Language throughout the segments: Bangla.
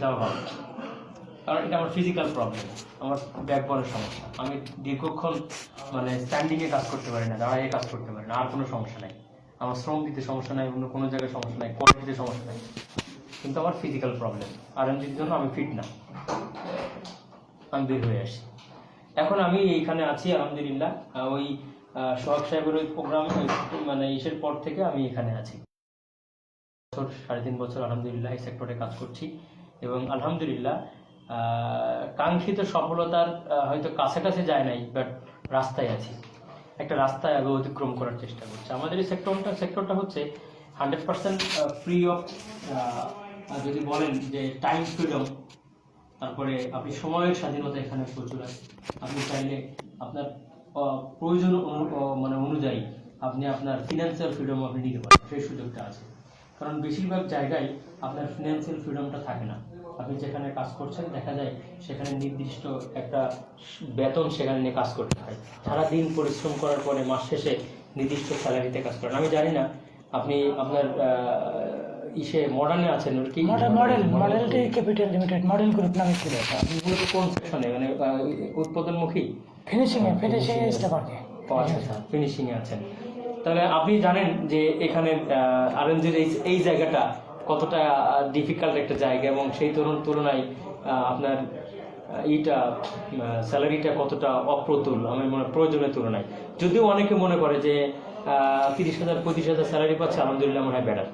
যাওয়া ভালো, কারণ এটা আমার ফিজিক্যাল প্রবলেম, আমার ব্যাকবোনের সমস্যা। আমি দীর্ঘক্ষণ মানে স্ট্যান্ডিংয়ে কাজ করতে পারি না, দাঁড়াইয়ে কাজ করতে পারি না। আর কোনো সমস্যা নাই, আমার শ্রম দিতে সমস্যা নাই, অন্য কোনো জায়গায় সমস্যা নাই, কোয়ালিটিতে সমস্যা নাই, কিন্তু আমার ফিজিক্যাল প্রবলেম। আরএমজির জন্য আমি ফিট না, আমি বের হয়ে আসি। এখন আমি এইখানে আছি আলহামদুলিল্লাহ। ওই সোহাগ সাহেবের ওই প্রোগ্রাম মানে ইসের পর থেকে আমি এখানে আছি। 3.5 বছর আলহামদুলিল্লাহ এই সেক্টরে কাজ করছি, এবং আলহামদুলিল্লাহ কাঙ্ক্ষিত সফলতার হয়তো কাছাকাছি যায় নাই, বাট রাস্তায় আছি, একটা রাস্তায় আগে অতিক্রম করার চেষ্টা করছি। আমাদের এই সেক্টরটা হচ্ছে 100% ফ্রি অফ, যদি বলেন যে টাইম ফ্রিডম, তারপরে আপনি সময়ের স্বাধীনতা এখানে প্রচুর আছে। আপনি চাইলে আপনার প্রয়োজন মানে অনুযায়ী আপনি আপনার ফিনান্সিয়াল ফ্রিডম আপনি নিতে পারেন, সেই সুযোগটা আছে। কারণ বেশিরভাগ জায়গায় আপনার ফিনান্সিয়াল ফ্রিডমটা থাকে না। আপনি যেখানে কাজ করছেন দেখা যায় সেখানে নির্দিষ্ট একটা বেতন সেখানে নিয়ে কাজ করতে হয়। সারাদিন পরিশ্রম করার পরে মাস শেষে নির্দিষ্ট স্যালারিতে কাজ করেন। আমি জানি না আপনি আপনার ইসে মডার্নে আছেন কি? Model capital limited model group নামে ছিল। আপনি মূলত কোন সেকশনে, মানে উৎপাদনমুখী? ফিনিশিং স্টাফারকে। আচ্ছা, ফিনিশিংয়ে আছেন। তাহলে আপনি জানেন যে এখানে আরএনজির এই জায়গাটা কতটা ডিফিকাল্ট একটা জায়গা, এবং সেই তুলনায় আপনার স্যালারিটা কতটা অপ্রতুল আমি মনে প্রয়োজনের তুলনায়। যদিও অনেকে মনে করে যে 30,000 35,000 স্যালারি পাচ্ছে আলহামদুলিল্লাহ মনে হয় বেটার,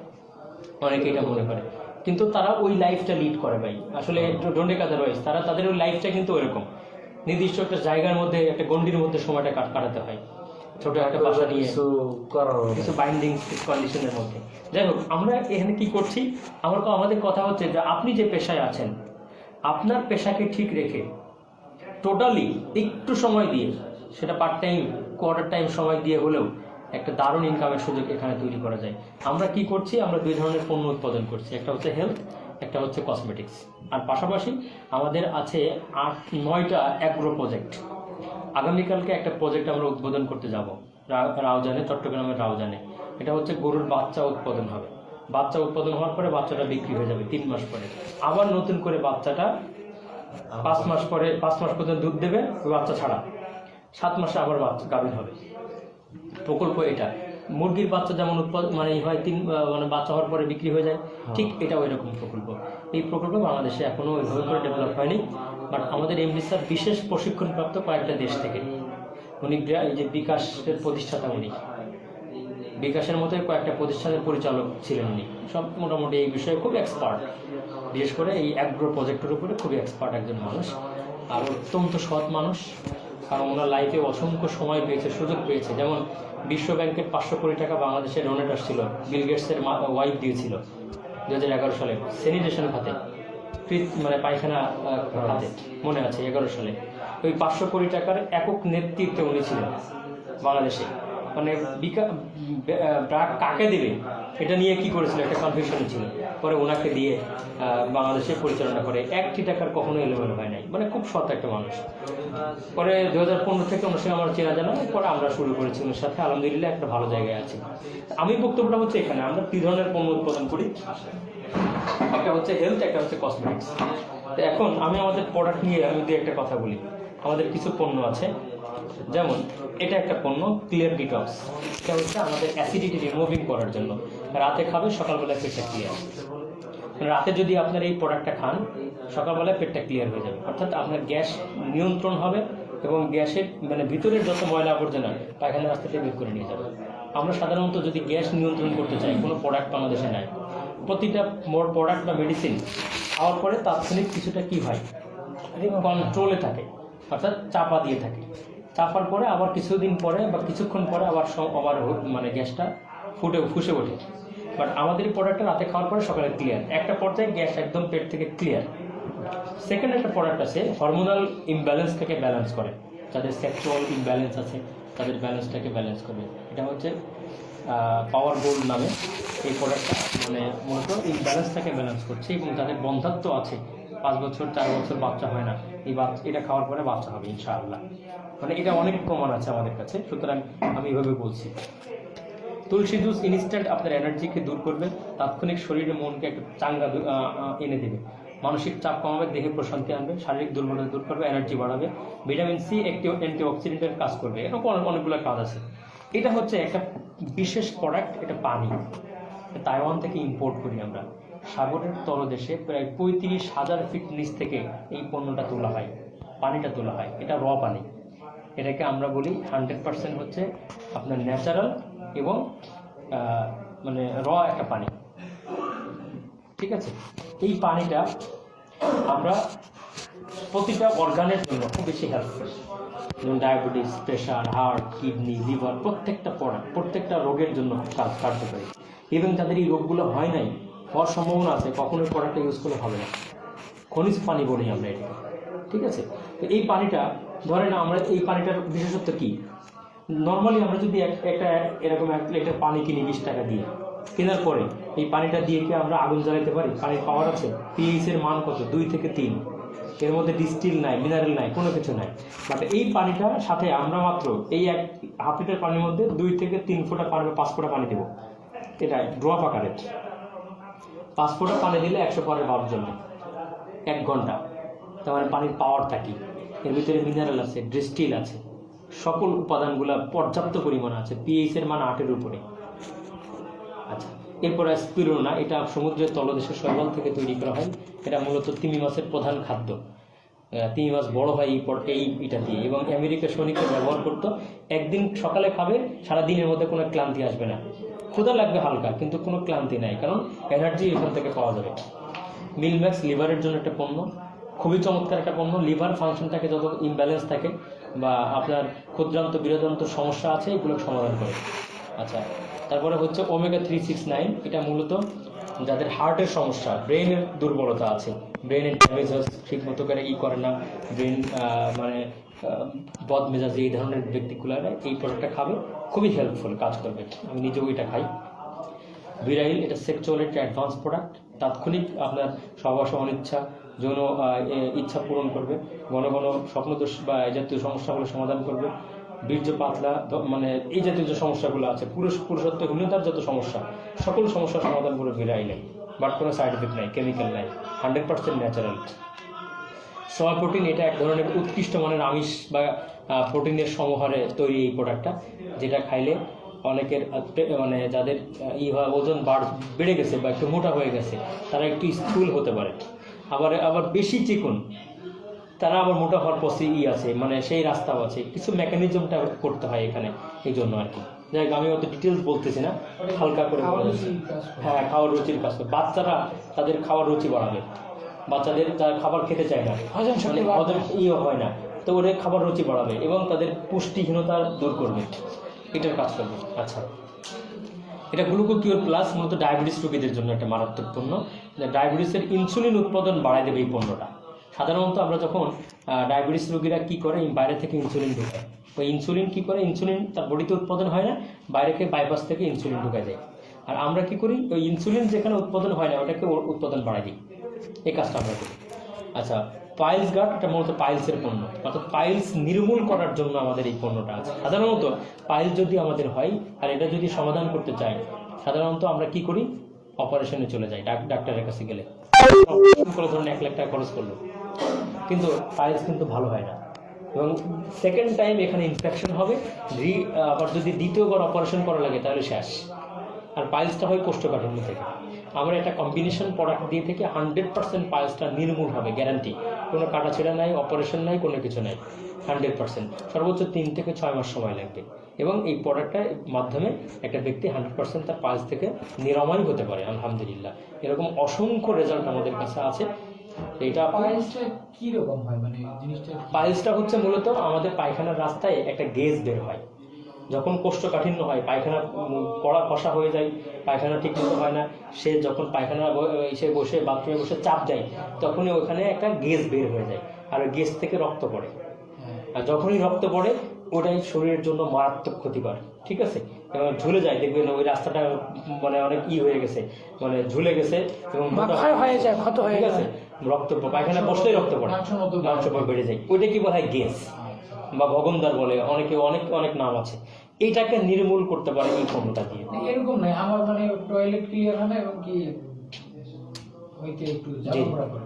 অনেকে এটা মনে করে, কিন্তু তারা ওই লাইফটা লিড করে ভাই। আসলে ডোন্ট টেক আদারওয়াইজ, তাদের ওই লাইফটা কিন্তু ওইরকম নির্দিষ্ট একটা জায়গার মধ্যে, একটা গণ্ডির মধ্যে সময়টা কাটাতে হয়, ছোট একটা বাসা নিয়ে কিছু বাইন্ডিং কন্ডিশনের মধ্যে। যাই হোক, আমরা এখানে কি করছি, আমাদের কথা হচ্ছে যে আপনি যে পেশায় আছেন, আপনার পেশাকে ঠিক রেখে টোটালি একটু সময় দিয়ে, সেটা পার্ট টাইম কোয়ার্টার টাইম সময় দিয়ে হলেও একটা দারুণ ইনকামের সুযোগ এখানে তৈরি করা যায়। আমরা কি করছি, আমরা 2 ধরনের পণ্য উৎপাদন করছি, একটা হচ্ছে হেলথ, একটা হচ্ছে কসমেটিক্স। আর পাশাপাশি আমাদের আছে 8-9টা অ্যাগ্রো প্রজেক্ট। আগামীকালকে একটা প্রজেক্ট আমরা উদ্বোধন করতে যাব রাউজানে, চট্টগ্রামের রাউজানে। এটা হচ্ছে গরুর বাচ্চা উৎপাদন হবে। বাচ্চা উৎপাদন হওয়ার পরে বাচ্চাটা বিক্রি হয়ে যাবে 3 মাস পরে। আবার নতুন করে বাচ্চাটা 5 মাস পর্যন্ত দুধ দেবে, বাচ্চা ছাড়া 7 মাসে আবার বাচ্চা গাভীর হবে। প্রকল্প এটা। মুরগির বাচ্চা যেমন উৎপাদন মানে হয় মানে বাচ্চা হওয়ার পরে বিক্রি হয়ে যায়, ঠিক এটা ওই রকম প্রকল্প। এই প্রকল্প বাংলাদেশে এখনো ওইভাবে করে ডেভেলপ হয়নি, বাট আমাদের এমডি স্যার বিশেষ প্রশিক্ষণপ্রাপ্ত কয়েকটা দেশ থেকে, উনি এই যে বিকাশের প্রতিষ্ঠাতা, উনি বিকাশের মতোই কয়েকটা প্রতিষ্ঠানের পরিচালক ছিলেন। উনি সব মোটামুটি এই বিষয়ে খুব এক্সপার্ট, বিশেষ করে এই অ্যাগ্রো প্রজেক্টের উপরে খুবই এক্সপার্ট একজন মানুষ, আর অত্যন্ত সৎ মানুষ। কারণ ওনার লাইফে অসংখ্য সময় পেয়েছে, সুযোগ পেয়েছে। যেমন বিশ্ব ব্যাংকের 500 কোটি টাকা বাংলাদেশে ডোনেট আসছিল, বিল গেটসের ওয়াইফ দিয়েছিল 2011 সালে স্যানিটেশন খাতে, মানে পায়খানা খাতে, মনে আছে 11 সালে। ওই 500 কোটি টাকার একক নেতৃত্বে উনি ছিলেন বাংলাদেশে। মানে ব্র্যাক কাকে দেবে এটা নিয়ে কি করেছিল, একটা কনফিউশন ছিল। পরে ওনাকে দিয়ে বাংলাদেশে পরিচালনা করে, 1 টাকার কখনো এলোমেলো হয় নাই, মানে খুব সৎ একটা মানুষ। পরে 2015 থেকে ওনার সঙ্গে আমার চেনা জানা, পরে আমরা শুরু করেছি ওনার সাথে, আলহামদুলিল্লাহ একটা ভালো জায়গায় আছি। আমি বক্তব্যটা হচ্ছে এখানে আমরা 3 ধরনের পণ্য উৎপাদন করি, একটা হচ্ছে হেলথ, একটা হচ্ছে কসমেটিক্স। তো এখন আমি আমাদের প্রোডাক্ট নিয়ে আমি একটা কথা বলি। আমাদের কিছু পণ্য আছে, যেমন এটা একটা পণ্য ক্লিয়ার ডিটক্স। এটা হচ্ছে আমাদের অ্যাসিডিটি রিমুভিং করার জন্য, রাতে খাবে সকালবেলায় পেটটা ক্লিয়ার। রাতে যদি আপনার এই প্রোডাক্টটা খান, সকালবেলায় পেটটা ক্লিয়ার হয়ে যাবে, অর্থাৎ আপনার গ্যাস নিয়ন্ত্রণ হবে, এবং গ্যাসের মানে ভিতরের যত ময়লা আবর্জনা পায়খানা রাস্তা থেকে বের করে নিয়ে যাবে। আমরা সাধারণত যদি গ্যাস নিয়ন্ত্রণ করতে চাই, কোনো প্রোডাক্ট বাংলাদেশে নাই। প্রতিটা প্রোডাক্ট বা মেডিসিন খাওয়ার পরে তাৎক্ষণিক কিছুটা কি হয়, কন্ট্রোলে থাকে, অর্থাৎ চাপা দিয়ে থাকে। চাপার পরে আবার কিছুদিন পরে বা কিছুক্ষণ পরে আবার মানে গ্যাসটা ফুসে ওঠে। বাট আমাদের প্রোডাক্টটা রাতে খাওয়ার পরে সকালে ক্লিয়ার, একটা পর্যায়ে গ্যাস একদম পেট থেকে ক্লিয়ার। সেকেন্ড একটা প্রোডাক্ট আছে হরমোনাল ইমব্যালেন্সটাকে ব্যালেন্স করে, যাদের সেক্সুয়াল ইমব্যালেন্স আছে তাদের ব্যালেন্সটাকে ব্যালেন্স করবে। এটা হচ্ছে পাওয়ার গোল্ড নামে এই প্রোডাক্টটা, মানে মূলত ইমব্যালেন্সটাকে ব্যালেন্স করছে। এবং যাদের বন্ধাত্ব আছে, 5 বছর 4 বছর বাচ্চা হয় না, এটা খাওয়ার পরে বাচ্চা হবে ইনশাআল্লাহ। মানে এটা অনেক প্রমাণ আছে আমাদের কাছে, সুতরাং আমি এভাবে বলছি। তুলসী জুস ইনস্ট্যান্ট আপনার এনার্জিকে দূর করবে, তাৎক্ষণিক শরীরে মনকে একটা চাঙ্গা এনে দেবে। মানসিক চাপ কমাবে, দেহে প্রশান্তি আনবে, শারীরিক দুর্বলতা দূর করবে, এনার্জি বাড়াবে, ভিটামিন সি একটি অ্যান্টিঅক্সিডেন্টের কাজ করবে, এরকম অনেকগুলো কাজ আছে। এটা হচ্ছে একটা বিশেষ প্রোডাক্ট, এটা পানি তাইওয়ান থেকে ইম্পোর্ট করি আমরা। সাগরের তলদেশে প্রায় 35,000 ফিট নিচ থেকে এই পণ্যটা তোলা হয়, পানিটা তোলা হয়। এটা র পানি, এটাকে আমরা বলি 100% হচ্ছে আপনার ন্যাচারাল এবং মানে র একটা পানি, ঠিক আছে। এই পানিটা আমরা প্রতিটা অর্গানের জন্য খুব বেশি হেল্পফুল, যেমন diabetes, pressure, heart, kidney, liver, প্রত্যেকটা রোগের জন্য কার্যকরী। এবং যাদের এই রোগগুলো হয় নাই, হওয়ার সম্ভাবনা আছে, কখনোই প্রোডাক্টটা ইউজ করলে হবে না। খনিজ পানি বলি আমরা এটা, ঠিক আছে। তো এই পানিটা ধরেন আমরা এই পানিটার বিশেষত্ব কি, নর্মালি আমরা যদি একটা এরকম 1 লিটার পানি কিনি 20 টাকা দিয়ে, কেনার পরে এই পানিটা দিয়ে কি আমরা আগুন জ্বালাতে পারি? পানির পাওয়ার আছে? পিএইচ এর মান কত? 2 থেকে 3, এর মধ্যে ডিস্টিল নাই, মিনারেল নাই, কোনো কিছু নাই। বাট এই পানিটার সাথে আমরা মাত্র এই 1/2 লিটার পানির মধ্যে 2 থেকে 3 ফোঁটা পানি বা 5 ফোঁটা পানি দেবো, এটা ড্রপ আকারে। 5 ফোঁটা পানি দিলে 100 পারের ভাব জন্য 1 ঘন্টা। তার মানে পানির পাওয়ারটা কি, এর ভিতরে মিনারেল আছে, ডিস্টিল আছে, সকল উপাদানগুলো পর্যাপ্ত পরিমাণ আছে, পিএইচ এর মান 8-এর উপরে। আচ্ছা, এরপরে স্পিরুলিনা, এটা সমুদ্রের তলদেশের শৈবাল থেকে তৈরি করা হয়। এটা মূলত তিমি মাছের প্রধান খাদ্য। তিমি মাছ বড় হয় এইটা দিয়ে, এবং আমেরিকার সৈনিকরা ব্যবহার করতো। একদিন সকালে খাবে, সারাদিনের মধ্যে কোনো ক্লান্তি আসবে না, ক্ষুধা লাগবে হালকা, কিন্তু কোনো ক্লান্তি নাই, কারণ এনার্জি এখান থেকে পাওয়া যাবে। মিলম্যাক্স লিভারের জন্য একটা পণ্য, খুবই চমৎকার একটা পণ্য। লিভার ফাংশনটাকে যত ইমব্যালেন্স থাকে বা আপনার ক্ষুদ্রান্ত বৃহদান্ত সমস্যা আছে, এগুলো সমাধান করে। আচ্ছা, তারপরে হচ্ছে ওমেগা 369, এটা মূলত যাদের হার্টের সমস্যা, ব্রেনের দুর্বলতা আছে, ব্রেনের ড্যামেজ হয়, ঠিক মতো করে করে না, ব্রেন মানে বদমেজাজি, এই ধরনের ব্যক্তিগুলারা এই প্রোডাক্টটা খাবে, খুবই হেল্পফুল কাজ করবে। আমি নিজেও এটা খাই। ভিরাইল, এটা সেক্সুয়াল একটা অ্যাডভান্স প্রোডাক্ট, তাৎক্ষণিক আপনার সহবাস অনিচ্ছা, যৌন ইচ্ছা পূরণ করবে, ঘন ঘন স্বপ্নদোষ বা এই জাতীয় সমস্যাগুলো সমাধান করবে, বীর্য পাতলা, মানে এই জাতীয় যে সমস্যাগুলো আছে, পুরুষত্বহীনতার যত সমস্যা, সকল সমস্যার সমাধান করে ভিরাইলে। বাট কোনো সাইড এফেক্ট নাই, কেমিক্যাল নাই, 100% ন্যাচারাল। সয় প্রোটিন, এটা এক ধরনের উৎকৃষ্ট মানের আমিষ বা প্রোটিনের সমাহারে তৈরি এই প্রোডাক্টটা, যেটা খাইলে অনেকের মানে যাদের ওজন বেড়ে গেছে বা একটু মোটা হয়ে গেছে, তারা একটু স্থূল হতে পারে। আবার বেশি চিকন, তারা আবার মোটা হওয়ার আছে, মানে সেই রাস্তাও আছে, কিছু মেকানিজমটা করতে হয় এখানে, এই জন্য আর কি। যাই হোক, আমি অত ডিটেলস বলতেছি না, হালকা করে হ্যাঁ, খাওয়ার রুচির কাজ করে। বাচ্চারা তাদের খাওয়ার রুচি বাড়াবে, বাচ্চাদের যারা খাবার খেতে চায় না, হজম হয় না, তো ওদের খাবার রুচি বাড়াবে এবং তাদের পুষ্টিহীনতা দূর করবে, এটার কাজ করবে। আচ্ছা, এটা গ্লুকোকিওর প্লাস, মূলত ডায়াবেটিস রোগীদের জন্য একটা মারাত্মক পণ্য। ডায়াবেটিসের ইনসুলিন উৎপাদন বাড়ায় দেবে এই পণ্যটা। সাধারণত আমরা যখন ডায়াবেটিস রোগীরা কী করে, বাইরে থেকে ইনসুলিন ঢোকায়, ওই ইনসুলিন কী করে, ইনসুলিন তার বডিতে উৎপাদন হয় না, বাইরেকে বাইপাস থেকে ইনসুলিন ঢুকায় দেয়। আর আমরা কী করি, ওই ইনসুলিন যেখানে উৎপাদন হয় না, ওটাকে উৎপাদন বাড়াই দিই, এই কাজটা আমরা করি। আচ্ছা, পাইলস গার্ড, এটা মূলত পাইলসের পণ্য, অর্থাৎ পাইলস নির্মূল করার জন্য আমাদের এই পণ্যটা আছে। সাধারণত পাইলস যদি আমাদের হয় আর এটা যদি সমাধান করতে চাই, সাধারণত আমরা কি করি, অপারেশনে চলে যাই, ডাক্তারের কাছে গেলে কোনো ধরনের 1 লাখ টাকা খরচ করলো, কিন্তু পাইলস কিন্তু ভালো হয় না, এবং সেকেন্ড টাইম এখানে ইনফেকশন হবে, আবার যদি দ্বিতীয়বার অপারেশন করা লাগে তাহলে শেষ। আর পাইলসটা হয় কোষ্ঠকাঠিন্য থেকে। আমরা একটা কম্বিনেশন প্রোডাক্ট দিয়ে থেকে 100% পাইলসটা নির্মূল হবে, গ্যারান্টি। কোনো কাটাছেঁড়া নাই, অপারেশন নাই, কোনো কিছু নাই, 100%। সর্বোচ্চ 3 থেকে 6 মাস সময় লাগবে, এবং এই প্রোডাক্টটার মাধ্যমে একটা ব্যক্তি 100% তার পাইলস থেকে নিরাময় হতে পারে, আলহামদুলিল্লাহ। এরকম অসংখ্য রেজাল্ট আমাদের কাছে আছে। এটা পাইলসটা কি রকম হয়, মানে জিনিসটা? পাইলসটা হচ্ছে মূলত আমাদের পায়খানার রাস্তায় একটা গেজ বের হয়, যখন কোষ্ঠকাঠিন্য হয়, পায়খানা পড়া কষা হয়ে যায়, পায়খানা ঠিক মতো হয় না, সে যখন পায়খানা এসে বসে বাথরুমে বসে চাপ দেয়, তখনই ওখানে একটা গেজ বের হয়ে যায়, আর ওই গেজ থেকে রক্ত পড়ে। আর যখনই রক্ত পড়ে, ওটাই শরীরের জন্য মারাত্মক ক্ষতিকর, ঠিক আছে। এবং ঝুলে যায়, দেখবেন ওই রাস্তাটা মানে অনেক হয়ে গেছে, মানে ঝুলে গেছে এবং হয়ে যায়, ক্ষত হয়ে গেছে, রক্ত পায়খানা বসলেই রক্ত পড়ে, মাংস বেড়ে যায়, ওইটা কি বলা হয়, গেজ বা ভগনদার বলে, অনেকে অনেক নাম আছে। এইটাকে নির্মূল করতে পারে এই পণ্যটা দিয়ে। এরকম নয়, আমার মানে টয়লেট ক্লিয়ার হয় না এবং কি হইতে একটু জ্বালা পোড়া করে।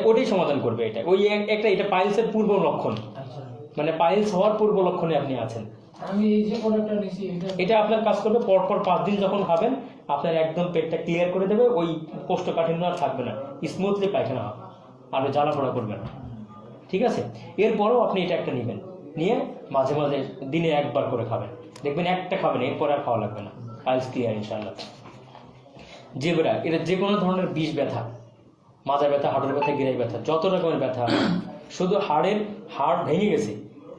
ওটাই সমাধান করবে। এটা ওই এটা পাইলসের পূর্ব লক্ষণ, আচ্ছা, মানে পাইলস হওয়ার পূর্ব লক্ষণে আপনি আছেন। আমি এই যে প্রোডাক্টটা নিয়েছি এটা আপনার কাজ করবে পরপর 5 দিন যখন খাবেন আপনার একদম পেটটা ক্লিয়ার করে দেবে, ওই কোষ্ঠকাঠিন্য আর থাকবে না, স্মুথলি পায়খানা হবে, আর জ্বালা পোড়া করবে না। ঠিক আছে, এরপরও আপনি এটা একটা নেবেন, নিয়ে মাঝে মাঝে দিনে একবার করে খাবেন, দেখবেন একটা খাবেন এরপর আর খাওয়া লাগবে না, পাইলস ক্লিয়ার ইনশাআল্লাহ। জেবরা, এটা যে কোনো ধরনের বিষ ব্যথা, মাজা ব্যথা, হাঁটুর ব্যথা, গিরাই ব্যথা, যত রকমের ব্যথা, শুধু হাড় ভেঙে গেছে,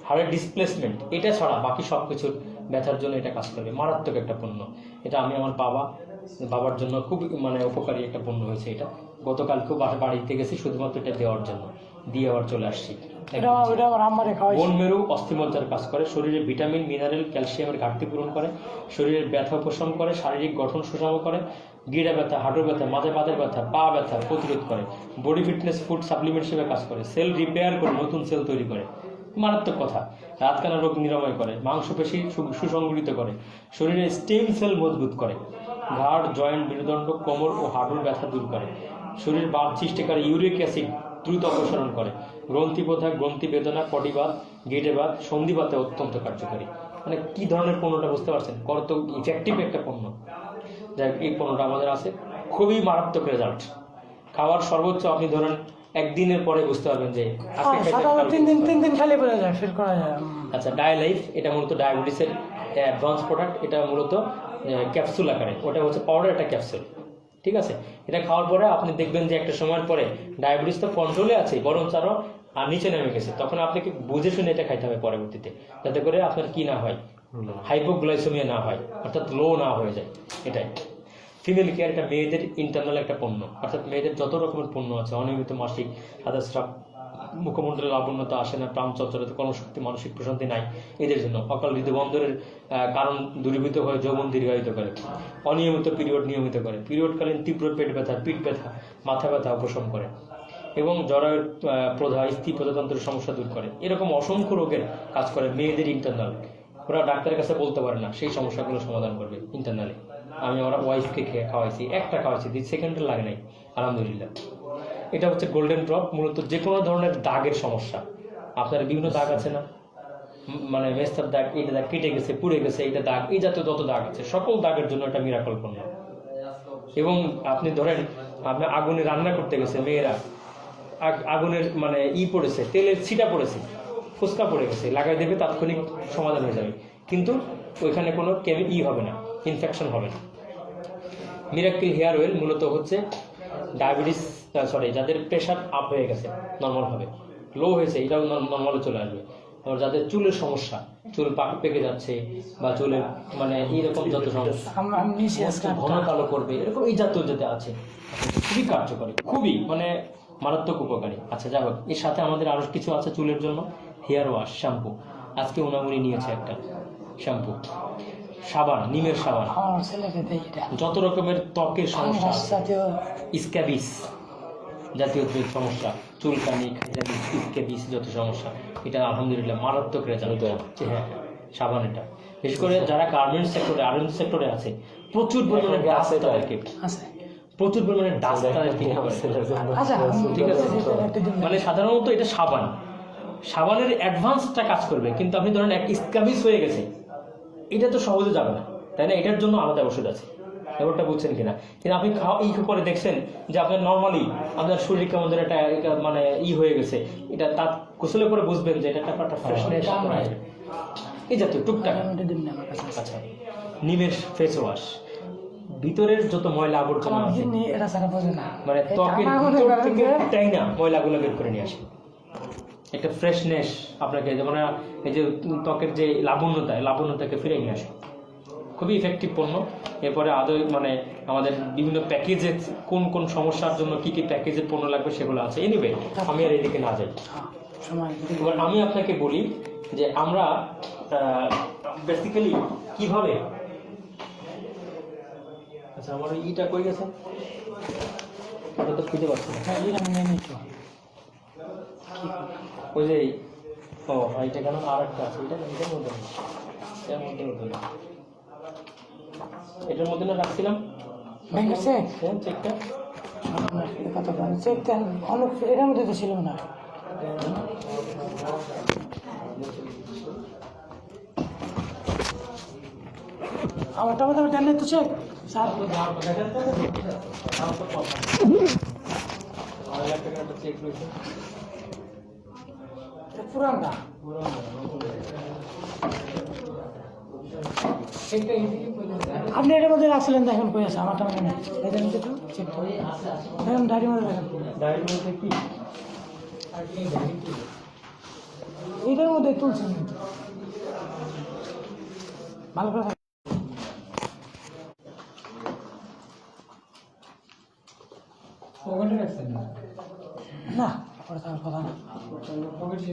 হাড়ের ডিসপ্লেসমেন্ট, এটা ছাড়া বাকি সব কিছুর ব্যথার জন্য এটা কাজ করবে। মারাত্মক একটা পণ্য এটা। আমি আমার বাবার জন্য খুব মানে উপকারী একটা পণ্য হয়েছে এটা। গতকালকেও বাড়িতে গেছি শুধুমাত্র এটা দেওয়ার জন্য, দিয়ে আবার চলে আসছি। বোন মেরু অস্থিমজ্জার কাজ করে, শরীরে ভিটামিন, মিনারেল, ক্যালসিয়ামের ঘাটতি পূরণ করে, শরীরের ব্যথা উপশম করে, শারীরিক গঠন সুষম করে, গিরা ব্যথা, হাঁটুর ব্যথা, মাঝে বাতের ব্যথা, পা ব্যথা প্রতিরোধ করে, বডি ফিটনেস ফুড সাপ্লিমেন্ট হিসেবে কাজ করে, সেল রিপেয়ার করে, নতুন সেল তৈরি করে। মারাত্মক কথা। রাতকানা রোগ নিরাময় করে, মাংসপেশি সুসংগঠিত করে, শরীরে স্টেম সেল মজবুত করে, ঘাড়, জয়েন্ট, মেরুদণ্ড, কোমর ও হাঁটুর ব্যথা দূর করে, শরীর বাত সৃষ্টিকারী ইউরিক অ্যাসিড দ্রুত অপসারণ করে, গ্রন্থি প্রথা, গ্রন্থি বেদনা, পটিবাত, গেটেবাত, সন্ধিবাতে অত্যন্ত কার্যকরী। মানে কি ধরনের পণ্যটা বুঝতে পারছেন, কত ইফেক্টিভ একটা পণ্য। যাই হোক, এই পণ্যটা আমাদের আছে, খুবই মারাত্মক রেজাল্ট। খাওয়ার সর্বোচ্চ আপনি ধরেন একদিনের পরে বুঝতে পারবেন যে তিন দিন খালি করা যায়, ফিল করা যায়। আচ্ছা, ডায়ালাইফ, এটা মূলত ডায়াবেটিসের অ্যাডভান্স প্রোডাক্ট। এটা মূলত ক্যাপসুল আকারে, ওটা হচ্ছে পাউডার, একটা ক্যাপসুল। ঠিক আছে, এটা খাওয়ার পরে আপনি দেখবেন যে একটা সময়ের পরে ডায়াবেটিস তো কন্ট্রোলে আছে, বরং আরও আর নিচে নেমে গেছে। তখন আপনাকে বুঝে শুনে এটা খাইতে হবে পরবর্তীতে, যাতে করে আপনার কি না হয়, হাইপোগ্লাইসেমিয়া না হয়, অর্থাৎ লো না হয়ে যায়। এটাই ফিমেল কেয়ার, এটা মেয়েদের ইন্টারনাল একটা পণ্য, অর্থাৎ মেয়েদের যত রকমের পণ্য আছে, অনিয়মিত মাসিক, হাদাস্রাব, মুখমণ্ডলে লাবণ্যতা আসে না, প্রাণ চঞ্চলতা, কর্মশক্তি, মানসিক প্রশান্তি নাই, এদের জন্য। অকাল হৃদবন্ধরের কারণ দূরীভূত হয়ে যৌবন দীর্ঘায়িত করে, অনিয়মিত পিরিয়ড নিয়মিত করে, পিরিয়ডকালীন তীব্র পেট ব্যথা, পিঠ ব্যথা, মাথা ব্যথা উপশম করে, এবং জরায়ুর প্রধা, স্ত্রী প্রজাতন্ত্রের সমস্যা দূর করে। এরকম অসংখ্য রোগের কাজ করে মেয়েদের ইন্টারনাল। ওরা ডাক্তারের কাছে বলতে পারে না, সেই সমস্যাগুলো সমাধান করবে ইন্টারনালি। আমি আমার ওয়াইফকে খাওয়াইছি, একটা খাওয়াইছি, 2 সেকেন্ডের লাগে নাই, আলহামদুলিল্লাহ। এটা হচ্ছে গোল্ডেন ড্রপ, মূলত যে কোনো ধরনের দাগের সমস্যা, আপনার বিভিন্ন দাগ আছে না, মানে মেস্তার দাগ, এইটা দাগ কেটে গেছে, পুড়ে গেছে, এইটা দাগ, এই জাতীয় যত দাগ আছে সকল দাগের জন্য এটা মিরাকল পণ্য। এবং আপনি ধরেন আপনি আগুনে রান্না করতে গেছে, মেয়েরা আগুনের মানে পড়েছে, তেলের ছিটা পড়েছে, ফুসকা পড়ে গেছে, লাগাই দেবে, তাৎক্ষণিক সমাধান হয়ে যাবে, কিন্তু ওইখানে কোনো হবে না, ইনফেকশন হবে না। মিরাক্কেল হেয়ার অয়েল মূলত হচ্ছে ডায়াবেটিস, যাদের প্রেশার আপ হয়ে গেছে, নর্মাল হবে, লো হয়েছে, এটাও নর্মালে চলে আসবে। আবার যাদের চুলের সমস্যা, চুল পেকে যাচ্ছে, বা চুলের মানে এইরকম যত সমস্যা, ঘন কালো করবে, এরকম এই জাতীয় যেটা আছে, খুবই কার্যকরী, খুবই মানে মারাত্মক উপকারী। আচ্ছা, যাই হোক, এর সাথে আমাদের আরও কিছু আছে চুলের জন্য। হেয়ার ওয়াশ, শ্যাম্পু, আজকে ওনামুনি নিয়েছে একটা শ্যাম্পু, সাবান, নিমের সাবান, যত রকমের ত্বকের সমস্যা, স্ক্যাবিস জাতীয় যে সমস্যা, চুলকানি, স্ক্যাবিস যত সমস্যা, এটা আলহামদুলিল্লাহ মারাত্মক রেজাল্ট। হ্যাঁ, সাবান এটা বিশেষ করে যারা গার্মেন্টস সেক্টরে, আর্মি সেক্টরে আছে, প্রচুর পরিমাণে ডাস্ট তাদেরকে, প্রচুর পরিমাণে ডাস্ট তাদেরকে, ঠিক আছে। মানে সাধারণত এটা সাবানের অ্যাডভান্সটা কাজ করবে, কিন্তু আপনি ধরেন এক স্ক্যাবিস হয়ে গেছে, এটা তো সহজে যাবে না, তাই না? এটার জন্য আলাদা ওষুধ আছে, ব্যাপারটা বুঝছেন কিনা? কিন্তু আপনি করে দেখছেন যে আপনার নর্মালি আপনার শরীর কেমন ধরে একটা মানে হয়ে গেছে, এটা তার গোসলে করে বুঝবেন যে এটা একটা ফ্রেশনেস, এই জাতীয় টুকটাক। আচ্ছা, নিমের ফেস ওয়াশ, ভিতরের যত ময়লা আবর্জনা আছে, মানে ত্বকের ভিতর থেকে তাই না ময়লাগুলো বের করে নিয়ে আসে, একটা ফ্রেশনেস আপনাকে, যেমন এই যে ত্বকের যে লাবণ্যতাকে ফিরে নিয়ে আসে, খুবই ইফেক্টিভ পণ্য। এরপরে আদৌ মানে আমাদের বিভিন্ন প্যাকেজে কোন কোন সমস্যার জন্য কি কি প্যাকেজের পণ্য লাগবে সেগুলো আছে। এনিওয়ে, আমি আর এদিকে না যাই, এবার আমি আপনাকে বলি যে আমরা বেসিক্যালি কিভাবে, আচ্ছা আমার ইটা কই গেছে, ওটা তো খুঁজে পাচ্ছি না, ওই যে এটা কেন আর একটা আছে, এটার মধ্যে এটার মধ্যে না রাখছিলাম চেকটা, কত চেক অনেক এটার মধ্যে তো ছিল না। আমারটা মধ্যে জানলে তো চেক স্যার পুরানটা একটা ইজি পর্যন্ত আপনি এটার মধ্যে রাখছিলেন দেখেন কই আছে আমারটা মনে নেই এটার মধ্যে তো চেক দেখেন ডায়েরির মধ্যে দেখেন ডায়েরির মধ্যে কি আর কি জানি কি এইটার মধ্যে তুলছেন কিন্তু ভালো করে দেখেন। পকেটে রাখছেন না না পরে থাকার কথা না পকেটে